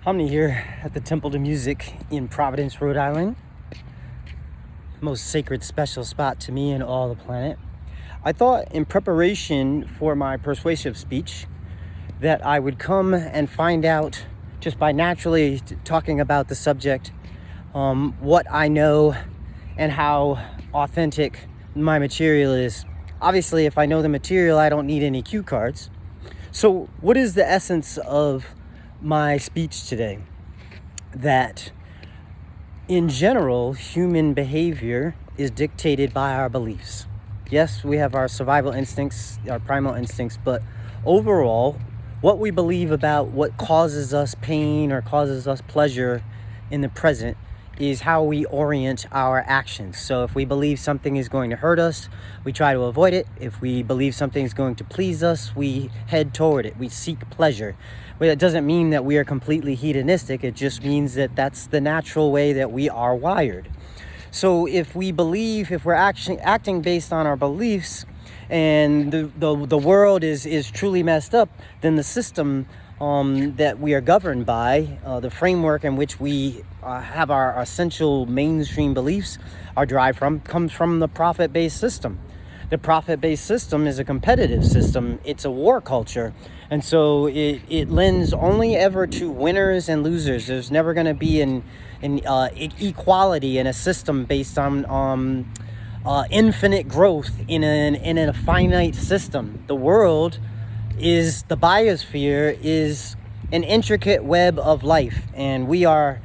I'm here at the Temple to Music in Providence, Rhode Island. Most sacred, special spot to me in all the planet. I thought in preparation for my persuasive speech that I would come and find out, just by naturally talking about the subject, what I know and how authentic my material is. Obviously, if I know the material, I don't need any cue cards. So what is the essence of my speech today? That in general, human behavior is dictated by our beliefs. Yes, we have our survival instincts, our primal instincts, but overall, what we believe about what causes us pain or causes us pleasure in the present is how we orient our actions. So if we believe something is going to hurt us, we try to avoid it. If we believe something is going to please us, we head toward it. We seek pleasure. Well, it doesn't mean that we are completely hedonistic. It just means that that's the natural way that we are wired. So if we're acting based on our beliefs, and the world is truly messed up, then the system that we are governed by, the framework in which we have our essential mainstream beliefs are derived from, comes from the profit-based system. The profit-based system is a competitive system. It's a war culture. And so it lends only ever to winners and losers. There's never going to be an equality in a system based on infinite growth in a finite system. The world is, the biosphere is an intricate web of life, and we are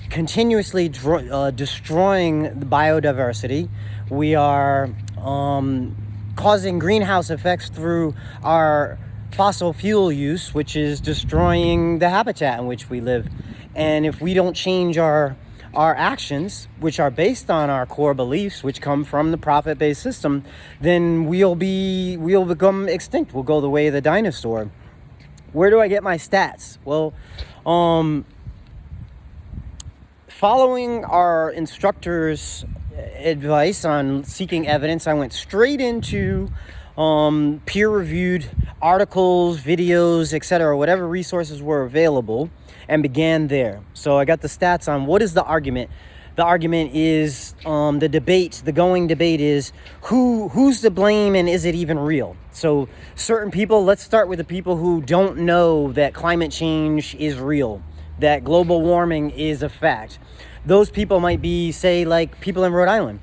continuously destroying the biodiversity. We are causing greenhouse effects through our fossil fuel use, which is destroying the habitat in which we live. And if we don't change our actions, which are based on our core beliefs, which come from the profit-based system, then we'll become extinct. We'll go the way of the dinosaur. Where do I get my stats? Well, following our instructor's advice on seeking evidence, I went straight into peer-reviewed articles, videos, etc., whatever resources were available, and began there. So I got the stats on what is the argument. The argument is the going debate is who's to blame and is it even real? So certain people, let's start with the people who don't know that climate change is real, that global warming is a fact. Those people might be, say, like people in Rhode Island.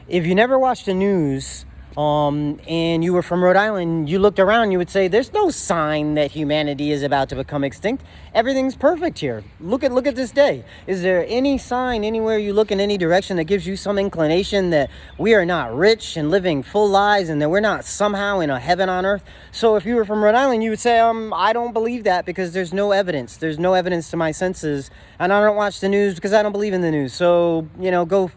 If you never watched the news, and you were from Rhode Island, you looked around, you would say, there's no sign that humanity is about to become extinct. Everything's perfect here. Look at this day. Is there any sign anywhere you look in any direction that gives you some inclination that we are not rich and living full lives and that we're not somehow in a heaven on earth? So if you were from Rhode Island, you would say, I don't believe that because there's no evidence. There's no evidence to my senses, and I don't watch the news because I don't believe in the news. So, go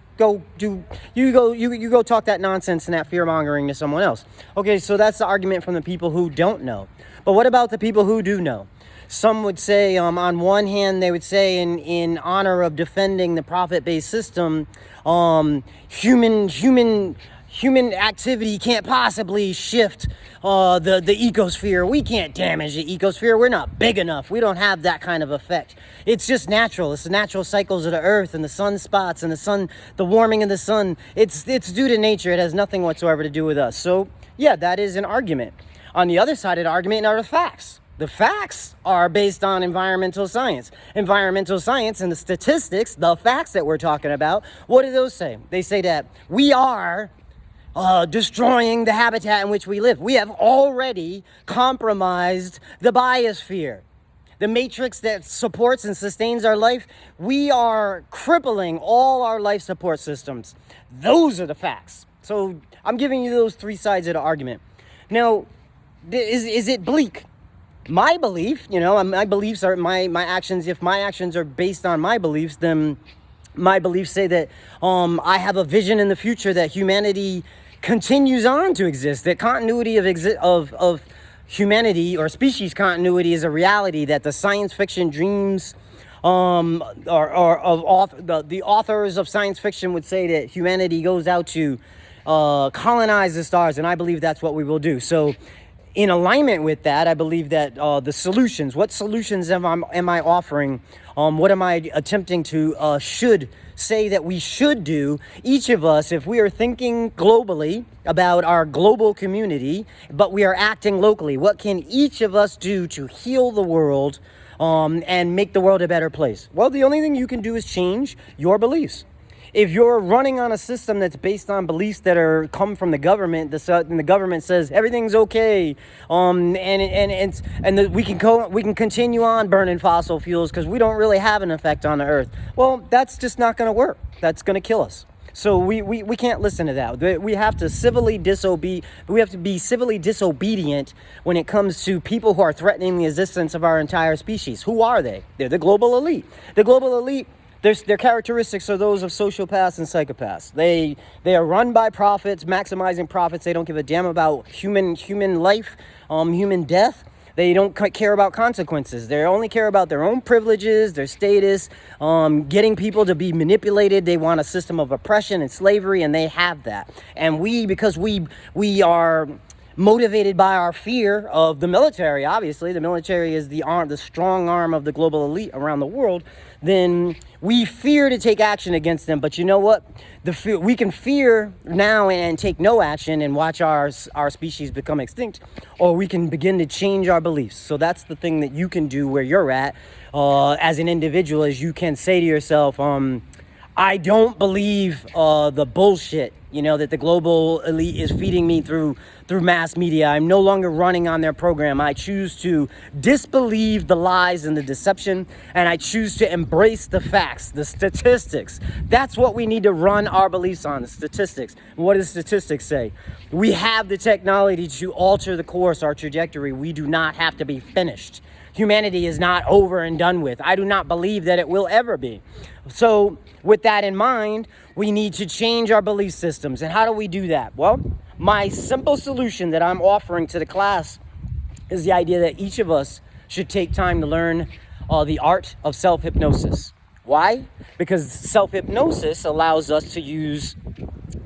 talk that nonsense and that fear-mongering to someone else. Okay, so that's the argument from the people who don't know. But what about the people who do know? Some would say, on one hand, they would say in honor of defending the profit-based system, human activity can't possibly shift the ecosphere. We can't damage the ecosphere. We're not big enough. We don't have that kind of effect. It's just natural. It's the natural cycles of the earth and the sunspots and the warming of the sun. It's due to nature. It has nothing whatsoever to do with us. So, yeah, that is an argument. On the other side of the argument are the facts. The facts are based on environmental science. Environmental science and the statistics, the facts that we're talking about, what do those say? They say that we are destroying the habitat in which we live. We have already compromised the biosphere. The matrix that supports and sustains our life, we are crippling all our life support systems. Those are the facts. So I'm giving you those three sides of the argument. Now, is it bleak? My belief, my beliefs are my actions. If my actions are based on my beliefs, then my beliefs say that I have a vision in the future that humanity continues on to exist, that continuity of humanity or species continuity is a reality, that the science fiction dreams the authors of science fiction would say that humanity goes out to colonize the stars, and I believe that's what we will do. So in alignment with that, I believe that the solutions, what solutions am I offering? What am I attempting to should say that we should do? Each of us, if we are thinking globally about our global community, but we are acting locally, what can each of us do to heal the world and make the world a better place? Well, the only thing you can do is change your beliefs. If you're running on a system that's based on beliefs that come from the government, and the government says everything's okay, we can continue on burning fossil fuels because we don't really have an effect on the earth. Well, that's just not going to work. That's going to kill us. So we can't listen to that. We have to We have to be civilly disobedient when it comes to people who are threatening the existence of our entire species. Who are they? They're the global elite. The global elite. Their characteristics are those of sociopaths and psychopaths. They are run by profits, maximizing profits. They don't give a damn about human life, human death. They don't care about consequences. They only care about their own privileges, their status, getting people to be manipulated. They want a system of oppression and slavery, and they have that. And because we are motivated by our fear of the military, obviously the military is the strong arm of the global elite around the world, then we fear to take action against them. But you know what? We can fear now and take no action and watch our species become extinct, or we can begin to change our beliefs. So that's the thing that you can do where you're at as an individual, is you can say to yourself, I don't believe the bullshit, that the global elite is feeding me through mass media. I'm no longer running on their program. I choose to disbelieve the lies and the deception, and I choose to embrace the facts, the statistics. That's what we need to run our beliefs on, the statistics. What does statistics say? We have the technology to alter the course, our trajectory. We do not have to be finished. Humanity is not over and done with. I do not believe that it will ever be. So with that in mind, we need to change our belief systems. And how do we do that? Well, my simple solution that I'm offering to the class is the idea that each of us should take time to learn the art of self-hypnosis. Why? Because self-hypnosis allows us to use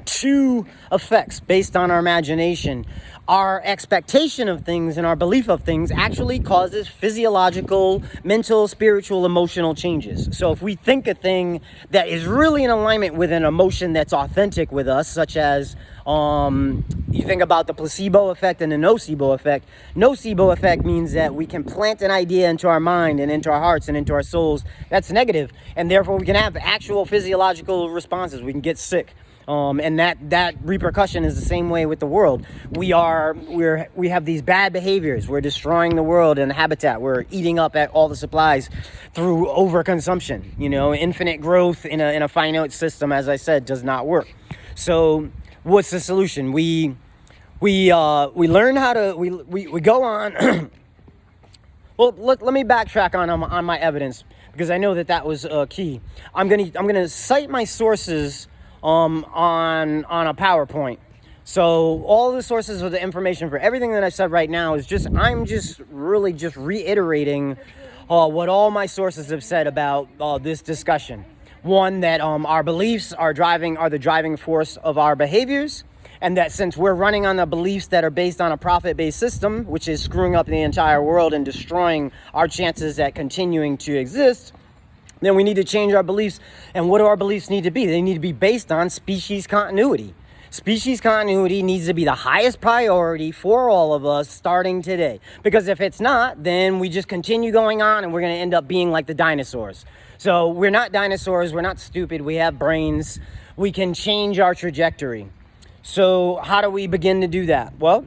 two effects based on our imagination. Our expectation of things and our belief of things actually causes physiological, mental, spiritual, emotional changes. So if we think a thing that is really in alignment with an emotion that's authentic with us, such as you think about the placebo effect and the nocebo effect. Nocebo effect means that we can plant an idea into our mind and into our hearts and into our souls that's negative, and therefore we can have actual physiological responses. We can get sick. And that repercussion is the same way with the world. We have these bad behaviors. We're destroying the world and the habitat. We're eating up at all the supplies through overconsumption. Infinite growth in a finite system, as I said, does not work. So what's the solution? We learn how to we go on. Well, let me backtrack on my evidence, because I know that was key. I'm gonna cite my sources on a PowerPoint. So all the sources of the information for everything that I said right now is I'm really reiterating what all my sources have said about this discussion. One, that our beliefs are the driving force of our behaviors, and that since we're running on the beliefs that are based on a profit-based system, which is screwing up the entire world and destroying our chances at continuing to exist, then we need to change our beliefs. And what do our beliefs need to be? They need to be based on species continuity. Species continuity needs to be the highest priority for all of us starting today. Because if it's not, then we just continue going on and we're going to end up being like the dinosaurs. So we're not dinosaurs. We're not stupid. We have brains. We can change our trajectory. So how do we begin to do that? Well,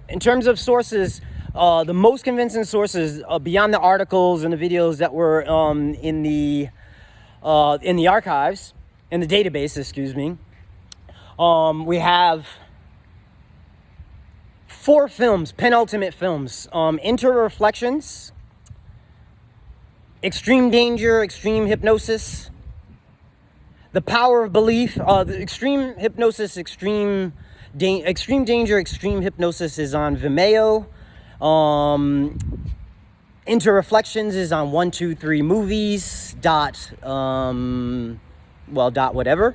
in terms of sources, the most convincing sources beyond the articles and the videos that were in the archives, in the database, excuse me, we have 4 films, penultimate films: Interreflections, Extreme Danger, Extreme Hypnosis, The Power of Belief. The Extreme Hypnosis, Extreme Danger, Extreme Hypnosis is on Vimeo. Interreflections is on 123movies. dot whatever.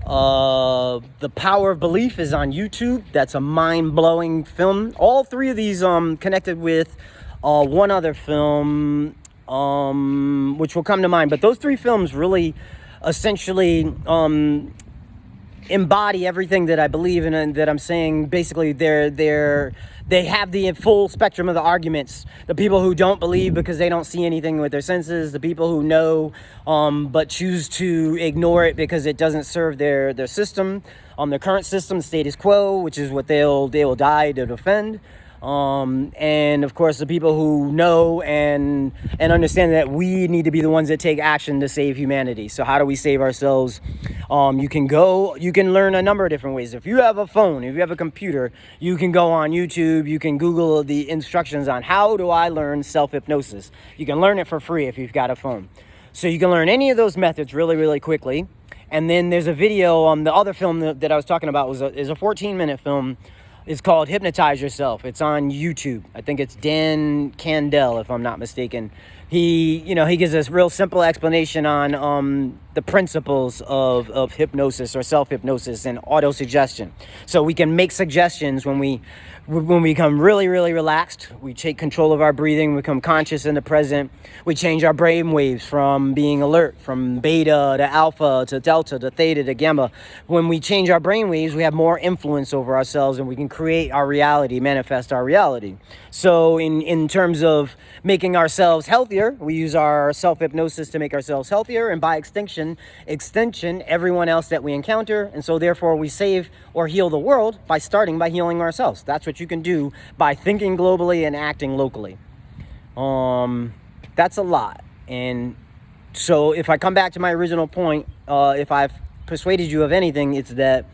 The Power of Belief is on YouTube. That's a mind-blowing film. All three of these connected with one other film, which will come to mind. But those three films really essentially embody everything that I believe in and that I'm saying. Basically, they have the full spectrum of the arguments. The people who don't believe because they don't see anything with their senses, the people who know but choose to ignore it because it doesn't serve their system, their current system, status quo, which is what they will die to defend. And of course the people who know and understand that we need to be the ones that take action to save humanity. So how do we save ourselves? You can learn a number of different ways. If you have a phone, if you have a computer, you can go on YouTube, you can Google the instructions on how do I learn self-hypnosis. You can learn it for free if you've got a phone. So you can learn any of those methods really, really quickly. And then there's a video, the other film that I was talking about is a 14-minute film. It's called Hypnotize Yourself. It's on YouTube. I think it's Dan Candell, if I'm not mistaken. He gives us real simple explanation on the principles of hypnosis or self-hypnosis and auto-suggestion. So we can make suggestions when we become really, really relaxed. We take control of our breathing, we become conscious in the present. We change our brain waves from being alert, from beta to alpha to delta to theta to gamma. When we change our brain waves, we have more influence over ourselves and we can create our reality, manifest our reality. So in terms of making ourselves healthier, we use our self-hypnosis to make ourselves healthier, and by extension, everyone else that we encounter. And so therefore we save or heal the world by starting by healing ourselves. That's what you can do by thinking globally and acting locally. That's a lot. And so if I come back to my original point, if I've persuaded you of anything, it's that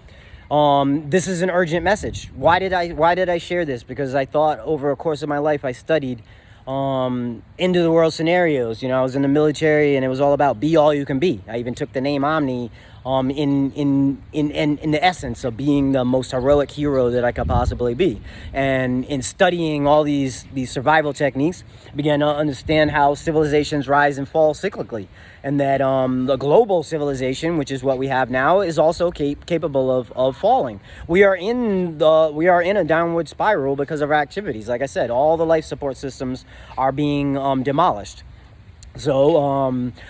this is an urgent message. Why did I share this? Because I thought over a course of my life I studied into the world scenarios. I was in the military and it was all about be all you can be. I even took the name Omni in the essence of being the most heroic hero that I could possibly be. And in studying all these survival techniques, I began to understand how civilizations rise and fall cyclically, and that the global civilization, which is what we have now, is also capable of falling. We are in a downward spiral because of our activities. Like I said, all the life support systems are being demolished. So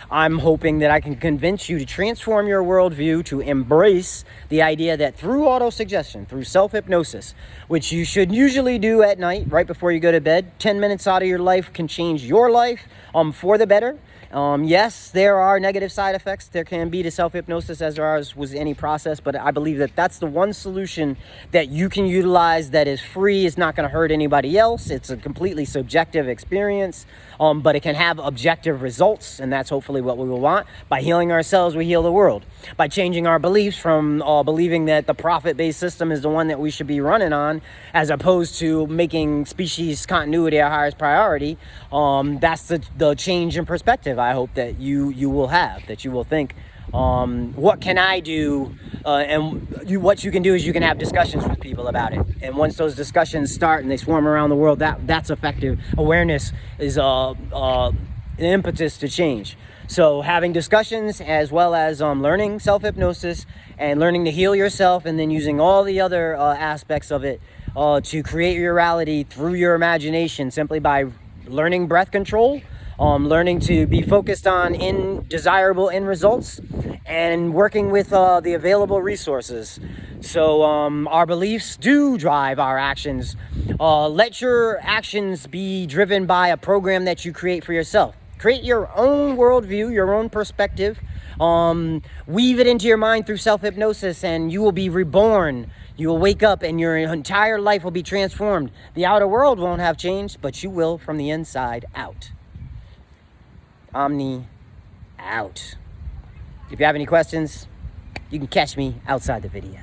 I'm hoping that I can convince you to transform your worldview, to embrace the idea that through auto-suggestion, through self-hypnosis, which you should usually do at night, right before you go to bed, 10 minutes out of your life can change your life for the better. Yes, there are negative side effects. There can be to self-hypnosis as there was any process, but I believe that that's the one solution that you can utilize that is free. It's not going to hurt anybody else. It's a completely subjective experience, but it can have objective results, and that's hopefully what we will want. By healing ourselves, we heal the world. By changing our beliefs from believing that the profit-based system is the one that we should be running on, as opposed to making species continuity our highest priority, that's the change in perspective I hope that you will have, that you will think, what can I do? What you can do is you can have discussions with people about it. And once those discussions start and they swarm around the world, that's effective. Awareness is an impetus to change. So having discussions as well as learning self-hypnosis and learning to heal yourself, and then using all the other aspects of it to create your reality through your imagination, simply by learning breath control, learning to be focused on desirable end results, and working with the available resources. So our beliefs do drive our actions. Let your actions be driven by a program that you create for yourself. Create your own worldview, your own perspective. Weave it into your mind through self-hypnosis, and you will be reborn. You will wake up and your entire life will be transformed. The outer world won't have changed, but you will from the inside out. Omni out. If you have any questions, you can catch me outside the video.